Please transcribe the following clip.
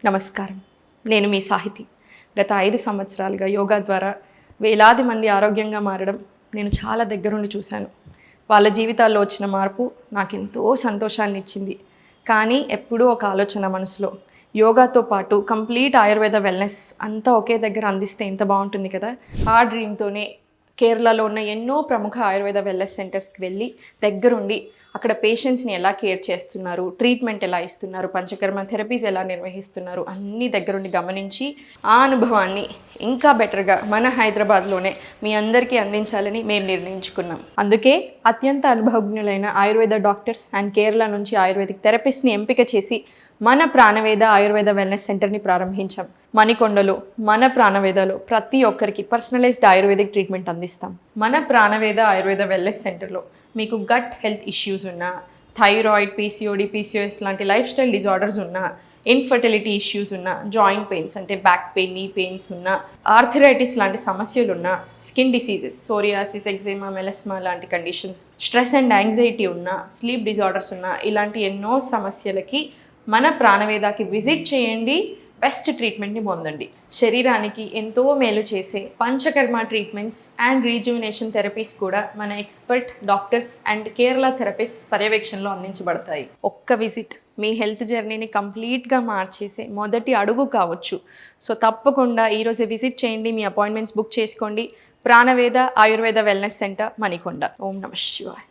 నమస్కారం. నేను మీ సాహితి. గత 5 సంవత్సరాలుగా యోగా ద్వారా వేలాది మంది ఆరోగ్యంగా మారడం నేను చాలా దగ్గరుండి చూశాను. వాళ్ళ జీవితాల్లో వచ్చిన మార్పు నాకెంతో సంతోషాన్ని ఇచ్చింది. కానీ ఎప్పుడూ ఒక ఆలోచన మనసులో, యోగాతో పాటు కంప్లీట్ ఆయుర్వేద వెల్నెస్ అంతా ఒకే దగ్గర అందిస్తే ఎంత బాగుంటుంది కదా. ఆ డ్రీమ్తోనే కేరళలో ఉన్న ఎన్నో ప్రముఖ ఆయుర్వేద వెల్నెస్ సెంటర్స్కి వెళ్ళి దగ్గరుండి అక్కడ పేషెంట్స్ని ఎలా కేర్ చేస్తున్నారు, ట్రీట్మెంట్ ఎలా ఇస్తున్నారు, పంచకర్మ థెరపీస్ ఎలా నిర్వహిస్తున్నారు అన్నీ దగ్గరుండి గమనించి ఆ అనుభవాన్ని ఇంకా బెటర్గా మన హైదరాబాద్లోనే మీ అందరికీ అందించాలని మేము నిర్ణయించుకున్నాం. అందుకే అత్యంత అనుభవజ్ఞులైన ఆయుర్వేద డాక్టర్స్ అండ్ కేరళ నుంచి ఆయుర్వేదిక్ థెరపిస్ట్ని ఎంపిక చేసి మన ప్రాణవేద ఆయుర్వేద వెల్నెస్ సెంటర్ని ప్రారంభించాం. మణికొండలో మన ప్రాణవేదలో ప్రతి ఒక్కరికి పర్సనలైజ్డ్ ఆయుర్వేదిక్ ట్రీట్మెంట్ అందిస్తాం. మన ప్రాణవేద ఆయుర్వేద వెల్నెస్ సెంటర్లో మీకు గట్ హెల్త్ ఇష్యూస్ ఉన్నా, థైరాయిడ్, పీసీఓడి, పీసీఓఎస్ లాంటి లైఫ్ స్టైల్ డిజార్డర్స్ ఉన్నా, ఇన్ఫర్టిలిటీ ఇష్యూస్ ఉన్నా, జాయింట్ పెయిన్స్ అంటే బ్యాక్ పెయిన్, నీ పెయిన్స్ ఉన్నా, ఆర్థరైటిస్ లాంటి సమస్యలు ఉన్నా, స్కిన్ డిసీజెస్ సోరియాసిస్, ఎగ్జైమా, మెలస్మా లాంటి కండిషన్స్, స్ట్రెస్ అండ్ యాంగ్జైటీ ఉన్నా, స్లీప్ డిజార్డర్స్ ఉన్నా, ఇలాంటి ఎన్నో సమస్యలకి మన ప్రాణవేదకి విజిట్ చేయండి. బెస్ట్ ట్రీట్మెంట్ని పొందండి. శరీరానికి ఎంతో మేలు చేసే panchakarma treatments and rejuvenation therapies కూడా మన expert doctors and Kerala therapist పర్యవేక్షణలో అందించబడతాయి. ఒక్క విజిట్ మీ హెల్త్ జర్నీని కంప్లీట్గా మార్చేసే మొదటి అడుగు కావచ్చు. సో తప్పకుండా ఈరోజే విజిట్ చేయండి. మీ అపాయింట్మెంట్స్ బుక్ చేసుకోండి. ప్రాణవేద ఆయుర్వేద వెల్నెస్ సెంటర్, మణికొండ. ఓం నమః శివాయ.